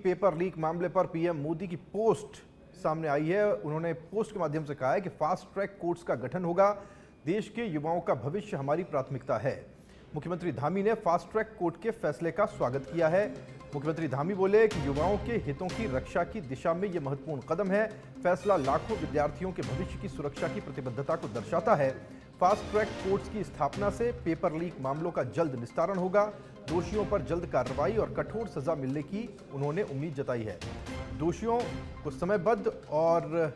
Paper leak मामले पर PM Modi की पोस्ट सामने आई है। उन्होंने पोस्ट के माध्यम से कहा है कि फास्ट ट्रैक कोर्ट्स का गठन होगा। देश के युवाओं का भविष्य हमारी प्राथमिकता है। मुख्यमंत्री धामी ने फास्ट ट्रैक कोर्ट के फैसले का स्वागत किया है। मुख्यमंत्री धामी बोले कि युवाओं के हितों की रक्षा की दिशा में यह महत्वपूर्ण कदम है। फैसला लाखों विद्यार्थियों के भविष्य की सुरक्षा की प्रतिबद्धता को दर्शाता है। फास्ट ट्रैक कोर्ट्स की स्थापना से पेपर लीक मामलों का जल्द निस्तारण होगा। दोषियों पर जल्द कार्रवाई और कठोर सजा मिलने की उन्होंने उम्मीद जताई है। दोषियों को समयबद्ध और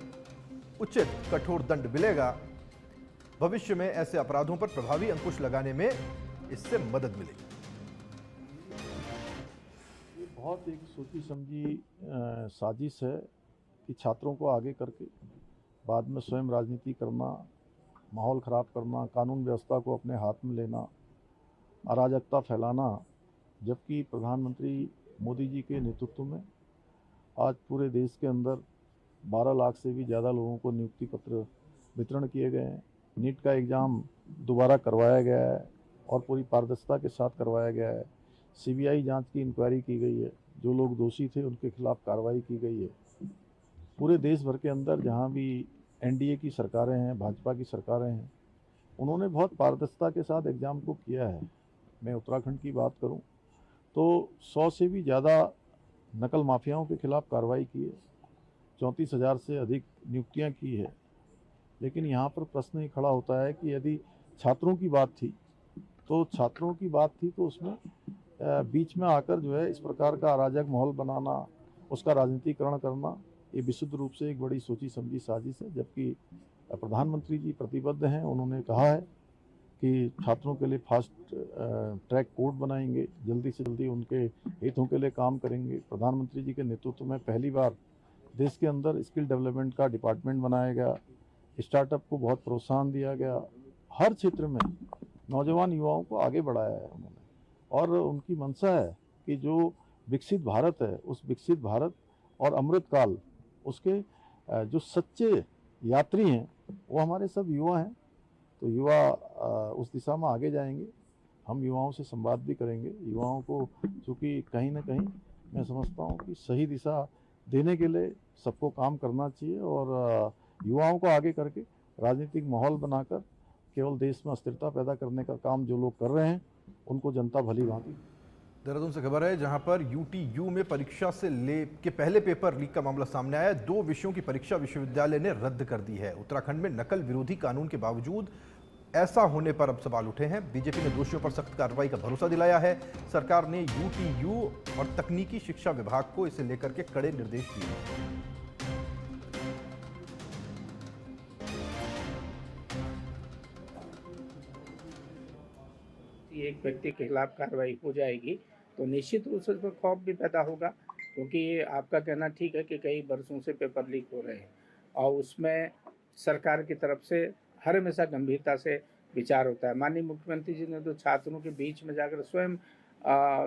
उचित कठोर दंड मिलेगा। भविष्य में ऐसे अपराधों पर प्रभावी अंकुश लगाने में इससे मदद मिलेगी। ये बहुत एक सोची समझी साजिश है कि छात्रों को आगे करके बाद में स्वयं राजनीति करना, माहौल ख़राब करना, कानून व्यवस्था को अपने हाथ में लेना, अराजकता फैलाना। जबकि प्रधानमंत्री मोदी जी के नेतृत्व में आज पूरे देश के अंदर 12 लाख से भी ज़्यादा लोगों को नियुक्ति पत्र वितरण किए गए हैं। नीट का एग्ज़ाम दोबारा करवाया गया है और पूरी पारदर्शिता के साथ करवाया गया है। सीबीआई जांच की इंक्वायरी की गई है। जो लोग दोषी थे उनके खिलाफ कार्रवाई की गई है। पूरे देश भर के अंदर जहां भी एनडीए की सरकारें हैं, भाजपा की सरकारें हैं, उन्होंने बहुत पारदर्शिता के साथ एग्ज़ाम को किया है। मैं उत्तराखंड की बात करूं तो 100 से भी ज़्यादा नकल माफियाओं के खिलाफ कार्रवाई की है। 34,000 से अधिक नियुक्तियां की है। लेकिन यहाँ पर प्रश्न ये खड़ा होता है कि यदि छात्रों की बात थी तो उसमें बीच में आकर जो है इस प्रकार का अराजक माहौल बनाना, उसका राजनीतिकरण करना, ये विशुद्ध रूप से एक बड़ी सोची समझी साजिश है। जबकि प्रधानमंत्री जी प्रतिबद्ध हैं। उन्होंने कहा है कि छात्रों के लिए फास्ट ट्रैक कोर्ट बनाएंगे, जल्दी से जल्दी उनके हितों के लिए काम करेंगे। प्रधानमंत्री जी के नेतृत्व में पहली बार देश के अंदर स्किल डेवलपमेंट का डिपार्टमेंट बनाया गया। स्टार्टअप को बहुत प्रोत्साहन दिया गया। हर क्षेत्र में नौजवान युवाओं को आगे बढ़ाया है उन्होंने। और उनकी मंशा है कि जो विकसित भारत है, उस विकसित भारत और अमृतकाल, उसके जो सच्चे यात्री हैं वो हमारे सब युवा हैं। तो युवा उस दिशा में आगे जाएंगे। हम युवाओं से संवाद भी करेंगे। युवाओं को चूँकि कहीं ना कहीं मैं समझता हूँ कि सही दिशा देने के लिए सबको काम करना चाहिए और युवाओं को आगे करके राजनीतिक माहौल बनाकर केवल देश में अस्थिरता पैदा करने का काम जो लोग कर रहे हैं उनको जनता भली भांति। देहरादून से खबर है जहां पर यूटीयू में परीक्षा से के पहले पेपर लीक का मामला सामने आया। 2 विषयों की परीक्षा विश्वविद्यालय ने रद्द कर दी है। उत्तराखंड में नकल विरोधी कानून के बावजूद ऐसा होने पर अब सवाल उठे हैं। बीजेपी ने दोषियों पर सख्त कार्रवाई का भरोसा दिलाया है। सरकार ने यूटीयू और तकनीकी शिक्षा विभाग को इसे लेकर के कड़े निर्देश दिए। एक व्यक्ति के खिलाफ कार्रवाई हो जाएगी तो निश्चित रूप से उसमें खौफ भी पैदा होगा, क्योंकि आपका कहना ठीक है कि कई वर्षों से पेपर लीक हो रहे हैं और उसमें सरकार की तरफ से हर हमेशा गंभीरता से विचार होता है। माननीय मुख्यमंत्री जी ने तो छात्रों के बीच में जाकर स्वयं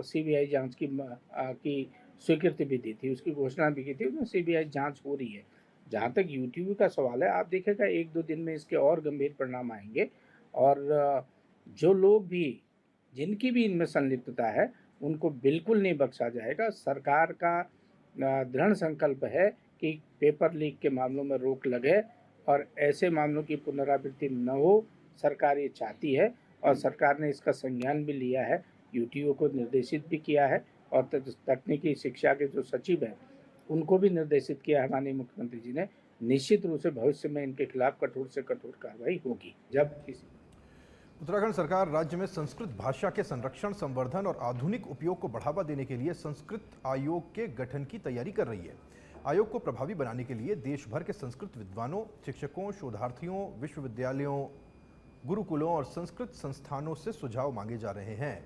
सीबीआई जांच की स्वीकृति भी दी थी, उसकी घोषणा भी की थी। उसमें सीबीआई जांच हो रही है। जहाँ तक यूटीयू का सवाल है, आप देखेगा 1-2 दिन में इसके और गंभीर परिणाम आएंगे और जो लोग भी, जिनकी भी इनमें संलिप्तता है, उनको बिल्कुल नहीं बख्शा जाएगा। सरकार का दृढ़ संकल्प है कि पेपर लीक के मामलों में रोक लगे और ऐसे मामलों की पुनरावृत्ति न हो। सरकार ये चाहती है और सरकार ने इसका संज्ञान भी लिया है, यूटीयू को निर्देशित भी किया है और तकनीकी शिक्षा के जो सचिव हैं उनको भी निर्देशित किया है माननीय मुख्यमंत्री जी ने। निश्चित रूप से भविष्य में इनके खिलाफ कठोर से कठोर कार्रवाई होगी। जब किसी उत्तराखंड सरकार राज्य में संस्कृत भाषा के संरक्षण, संवर्धन और आधुनिक उपयोग को बढ़ावा देने के लिए संस्कृत आयोग के गठन की तैयारी कर रही है। आयोग को प्रभावी बनाने के लिए देश भर के संस्कृत विद्वानों, शिक्षकों, शोधार्थियों, विश्वविद्यालयों, गुरुकुलों और संस्कृत संस्थानों से सुझाव मांगे जा रहे हैं।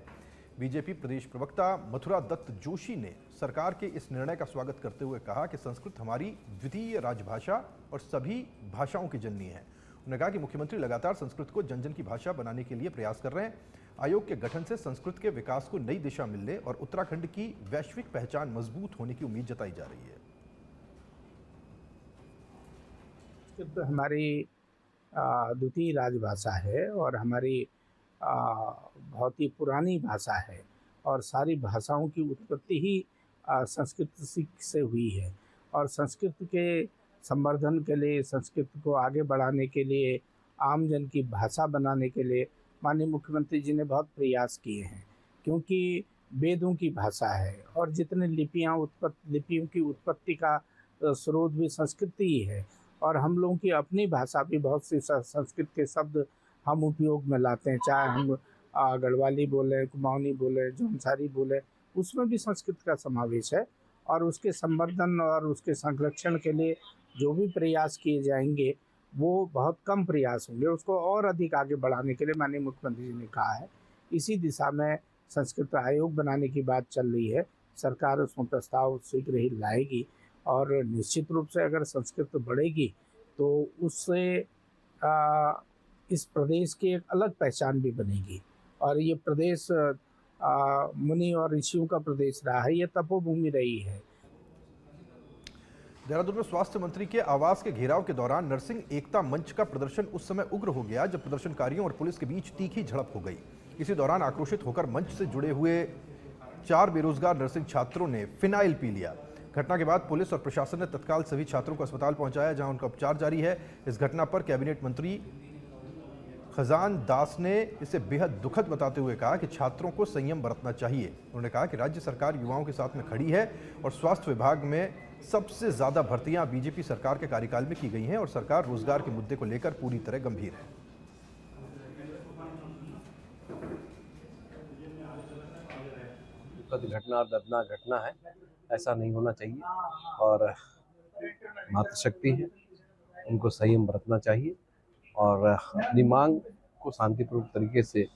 बीजेपी प्रदेश प्रवक्ता मथुरा दत्त जोशी ने सरकार के इस निर्णय का स्वागत करते हुए कहा कि संस्कृत हमारी द्वितीय राजभाषा और सभी भाषाओं की जननी है। उन्होंने कहा कि मुख्यमंत्री लगातार संस्कृत को जन जन की भाषा बनाने के लिए प्रयास कर रहे हैं। आयोग के गठन से संस्कृत के विकास को नई दिशा मिलने और उत्तराखंड की वैश्विक पहचान मजबूत होने की उम्मीद जताई जा रही है। तो हमारी द्वितीय राजभाषा है और हमारी बहुत ही पुरानी भाषा है और सारी भाषाओं की उत्पत्ति ही संस्कृत से हुई है। और संस्कृत के संवर्धन के लिए, संस्कृत को आगे बढ़ाने के लिए, आम जन की भाषा बनाने के लिए माननीय मुख्यमंत्री जी ने बहुत प्रयास किए हैं, क्योंकि वेदों की भाषा है और जितने लिपियों की उत्पत्ति का स्रोत भी संस्कृत ही है। और हम लोगों की अपनी भाषा भी बहुत सी संस्कृत के शब्द हम उपयोग में लाते हैं, चाहे हम गढ़वाली बोले, कुमाऊनी बोले, जौनसारी बोले, उसमें भी संस्कृत का समावेश है। और उसके संवर्धन और उसके संरक्षण के लिए जो भी प्रयास किए जाएंगे वो बहुत कम प्रयास होंगे, उसको और अधिक आगे बढ़ाने के लिए माननीय मुख्यमंत्री जी ने कहा है। इसी दिशा में संस्कृत आयोग बनाने की बात चल रही है, सरकार उसमें प्रस्ताव शीघ्र ही लाएगी। और निश्चित रूप से अगर संस्कृत बढ़ेगी तो उससे इस प्रदेश की एक अलग पहचान भी बनेगी। और ये प्रदेश मुनि और ऋषियों का प्रदेश रहा है, ये तपोभूमि रही है। देहरादून में स्वास्थ्य मंत्री के आवास के घेराव के दौरान नर्सिंग एकता मंच का प्रदर्शन उस समय उग्र हो गया जब प्रदर्शनकारियों और पुलिस के बीच तीखी झड़प हो गई। इसी दौरान आक्रोशित होकर मंच से जुड़े हुए 4 बेरोजगार नर्सिंग छात्रों ने फिनाइल पी लिया। घटना के बाद पुलिस और प्रशासन ने तत्काल सभी छात्रों को अस्पताल पहुंचाया, जहां उनका उपचार जारी है। इस घटना पर कैबिनेट मंत्री खजान दास ने इसे बेहद दुखद बताते हुए कहा कि छात्रों को संयम बरतना चाहिए। उन्होंने कहा कि राज्य सरकार युवाओं के साथ में खड़ी है और स्वास्थ्य विभाग में सबसे ज्यादा भर्तियां बीजेपी सरकार के कार्यकाल में की गई हैं और सरकार रोजगार के मुद्दे को लेकर पूरी तरह गंभीर है। घटना दर्दनाक घटना है, ऐसा नहीं होना चाहिए। और मातृशक्ति है, उनको संयम बरतना चाहिए और अपनी मांग को शांतिपूर्वक तरीके से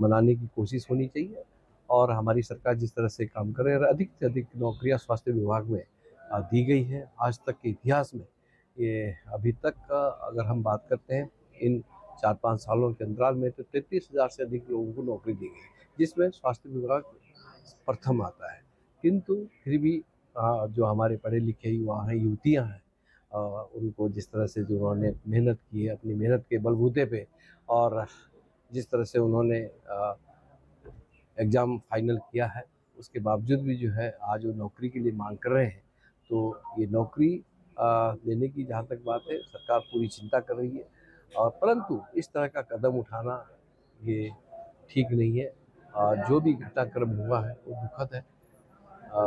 मनाने की कोशिश होनी चाहिए। और हमारी सरकार जिस तरह से काम कर रही है, अधिक से अधिक नौकरियां स्वास्थ्य विभाग में दी गई है। आज तक के इतिहास में ये अभी तक अगर हम बात करते हैं इन 4-5 सालों के अंतराल में तो 33,000 से अधिक लोगों को नौकरी दी गई, जिसमें स्वास्थ्य विभाग प्रथम आता है। किंतु फिर भी जो हमारे पढ़े लिखे युवा हैं, युवतियां हैं, उनको जिस तरह से जो उन्होंने मेहनत की है, अपनी मेहनत के बलबूते पे, और जिस तरह से उन्होंने एग्ज़ाम फाइनल किया है, उसके बावजूद भी जो है आज वो नौकरी के लिए मांग कर रहे हैं। तो ये नौकरी देने की जहाँ तक बात है, सरकार पूरी चिंता कर रही है। और परंतु इस तरह का कदम उठाना ये ठीक नहीं है। जो भी घटनाक्रम हुआ है वो दुखद है।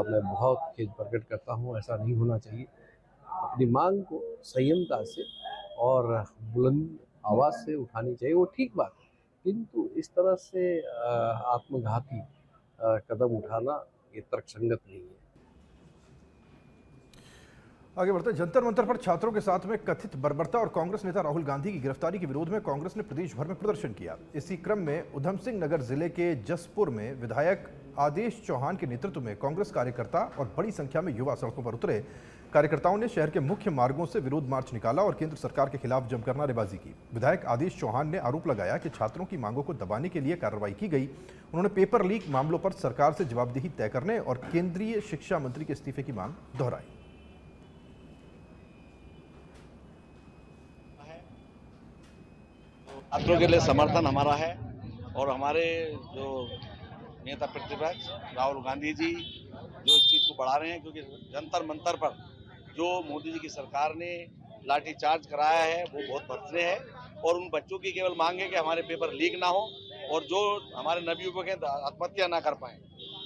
मैं बहुत खेद प्रकट करता हूँ, ऐसा नहीं होना चाहिए। अपनी मांग को संयमता से और बुलंद आवाज़ से उठानी चाहिए, वो ठीक बात है। किंतु इस तरह से आत्मघाती कदम उठाना ये तर्कसंगत नहीं है। आगे बढ़ते हैं। जंतर मंतर पर छात्रों के साथ में कथित बर्बरता और कांग्रेस नेता राहुल गांधी की गिरफ्तारी के विरोध में कांग्रेस ने प्रदेश भर में प्रदर्शन किया। इसी क्रम में उधम सिंह नगर जिले के जसपुर में विधायक आदेश चौहान के नेतृत्व में कांग्रेस कार्यकर्ता और बड़ी संख्या में युवा सड़कों पर उतरे। कार्यकर्ताओं ने शहर के मुख्य मार्गों से विरोध मार्च निकाला और केंद्र सरकार के खिलाफ जमकर नारेबाजी की। विधायक आदेश चौहान ने आरोप लगाया कि छात्रों की मांगों को दबाने के लिए कार्रवाई की गई। उन्होंने पेपर लीक मामलों पर सरकार से जवाबदेही तय करने और केंद्रीय शिक्षा मंत्री के इस्तीफे की मांग दोहराई। छात्रों के लिए समर्थन हमारा है और हमारे जो नेता प्रतिपक्ष राहुल गांधी जी जो इस चीज़ को बढ़ा रहे हैं, क्योंकि जंतर मंतर पर जो मोदी जी की सरकार ने लाठीचार्ज कराया है वो बहुत भद्दे है। और उन बच्चों की केवल मांग है कि हमारे पेपर लीक ना हो और जो हमारे नवयुवक हैं आत्महत्या ना कर पाएं,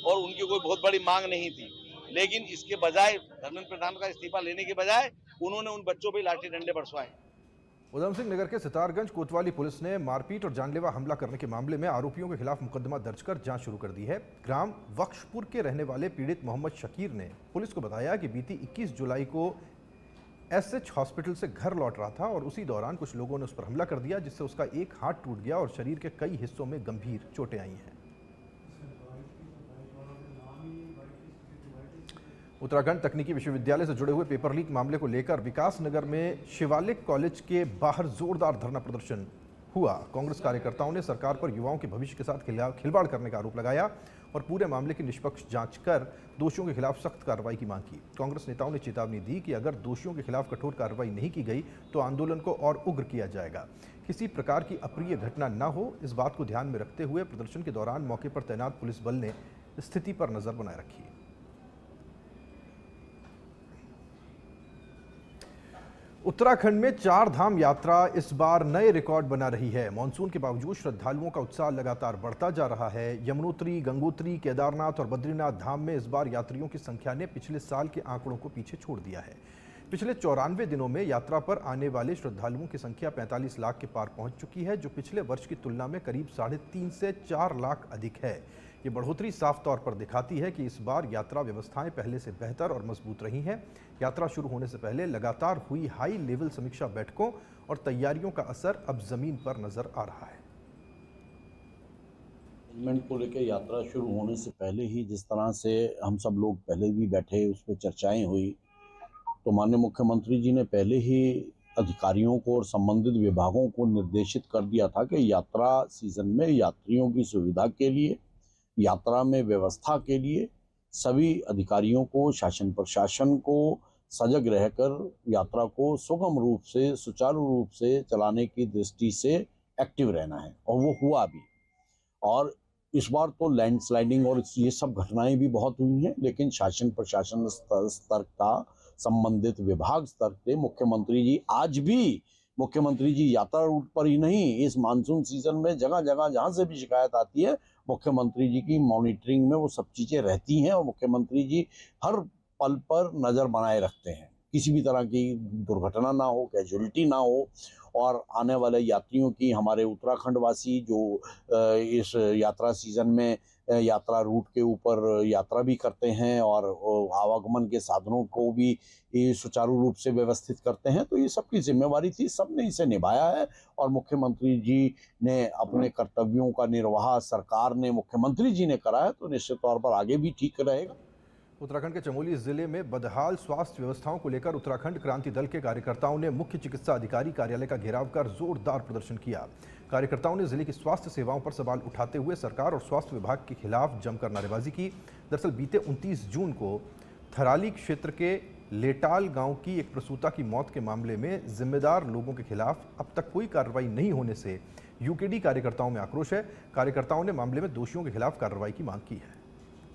और उनकी कोई बहुत बड़ी मांग नहीं थी। लेकिन इसके बजाय धर्मेंद्र प्रधान का इस्तीफा लेने के बजाय उन्होंने उन बच्चों पर लाठी डंडे बरसवाए। उधम सिंह नगर के सितारगंज कोतवाली पुलिस ने मारपीट और जानलेवा हमला करने के मामले में आरोपियों के खिलाफ मुकदमा दर्ज कर जांच शुरू कर दी है। ग्राम वक्शपुर के रहने वाले पीड़ित मोहम्मद शकीर ने पुलिस को बताया कि बीती 21 जुलाई को एसएच हॉस्पिटल से घर लौट रहा था और उसी दौरान कुछ लोगों ने उस पर हमला कर दिया, जिससे उसका एक हाथ टूट गया और शरीर के कई हिस्सों में गंभीर चोटें आई हैं। उत्तराखंड तकनीकी विश्वविद्यालय से जुड़े हुए पेपर लीक मामले को लेकर विकास नगर में शिवालिक कॉलेज के बाहर जोरदार धरना प्रदर्शन हुआ। कांग्रेस कार्यकर्ताओं ने सरकार पर युवाओं के भविष्य के साथ खिलवाड़ करने का आरोप लगाया और पूरे मामले की निष्पक्ष जांच कर दोषियों के खिलाफ सख्त कार्रवाई की मांग की। कांग्रेस नेताओं ने चेतावनी दी कि अगर दोषियों के खिलाफ कठोर कार्रवाई नहीं की गई तो आंदोलन को और उग्र किया जाएगा। किसी प्रकार की अप्रिय घटना न हो, इस बात को ध्यान में रखते हुए प्रदर्शन के दौरान मौके पर तैनात पुलिस बल ने स्थिति पर नजर बनाए रखी। उत्तराखंड में चार धाम यात्रा इस बार नए रिकॉर्ड बना रही है। मॉनसून के बावजूद श्रद्धालुओं का उत्साह लगातार बढ़ता जा रहा है। यमुनोत्री, गंगोत्री, केदारनाथ और बद्रीनाथ धाम में इस बार यात्रियों की संख्या ने पिछले साल के आंकड़ों को पीछे छोड़ दिया है। पिछले 94 दिनों में यात्रा पर आने वाले श्रद्धालुओं की संख्या 45 लाख के पार पहुंच चुकी है, जो पिछले वर्ष की तुलना में करीब 3.5 से 4 लाख अधिक है। ये बढ़ोतरी साफ तौर पर दिखाती है कि इस बार यात्रा व्यवस्थाएं पहले से बेहतर और मजबूत रही हैं। यात्रा शुरू होने से पहले लगातार हुई हाई लेवल समीक्षा बैठकों और तैयारियों का असर अब जमीन पर नजर आ रहा है। मैनेजमेंट को लेकर यात्रा शुरू होने से पहले ही जिस तरह से हम सब लोग पहले भी बैठे, उस पर चर्चाएं हुई, तो माननीय मुख्यमंत्री जी ने पहले ही अधिकारियों को और संबंधित विभागों को निर्देशित कर दिया था कि यात्रा सीजन में यात्रियों की सुविधा के लिए, यात्रा में व्यवस्था के लिए सभी अधिकारियों को, शासन प्रशासन को सजग रहकर यात्रा को सुगम रूप से, सुचारू रूप से चलाने की दृष्टि से एक्टिव रहना है, और वो हुआ भी। और इस बार तो लैंडस्लाइडिंग और ये सब घटनाएं भी बहुत हुई हैं, लेकिन शासन प्रशासन स्तर का, संबंधित विभाग स्तर से मुख्यमंत्री जी आज भी, मुख्यमंत्री जी यात्रा रूट पर ही नहीं, इस मानसून सीजन में जगह जगह जहां से भी शिकायत आती है, मुख्यमंत्री जी की मॉनिटरिंग में वो सब चीज़ें रहती हैं और मुख्यमंत्री जी हर पल पर नज़र बनाए रखते हैं, किसी भी तरह की दुर्घटना ना हो, कैजुअलिटी ना हो। और आने वाले यात्रियों की, हमारे उत्तराखंड वासी जो इस यात्रा सीजन में यात्रा रूट के ऊपर यात्रा भी करते हैं और आवागमन के साधनों को भी सुचारू रूप से व्यवस्थित करते हैं, तो ये सबकी जिम्मेवारी थी, सबने इसे निभाया है। और मुख्यमंत्री जी ने अपने कर्तव्यों का निर्वाह सरकार ने, मुख्यमंत्री जी ने करा है, तो निश्चित तौर पर आगे भी ठीक रहेगा। उत्तराखंड के चमोली जिले में बदहाल स्वास्थ्य व्यवस्थाओं को लेकर उत्तराखंड क्रांति दल के कार्यकर्ताओं ने मुख्य चिकित्सा अधिकारी कार्यालय का घेराव कर जोरदार प्रदर्शन किया। कार्यकर्ताओं ने जिले की स्वास्थ्य सेवाओं पर सवाल उठाते हुए सरकार और स्वास्थ्य विभाग के खिलाफ जमकर नारेबाजी की। दरअसल बीते 29 जून को थराली क्षेत्र के लेटाल गांव की एक प्रसूता की मौत के मामले में जिम्मेदार लोगों के खिलाफ अब तक कोई कार्रवाई नहीं होने से यूकेडी कार्यकर्ताओं में आक्रोश है। कार्यकर्ताओं ने मामले में दोषियों के खिलाफ कार्रवाई की मांग की है।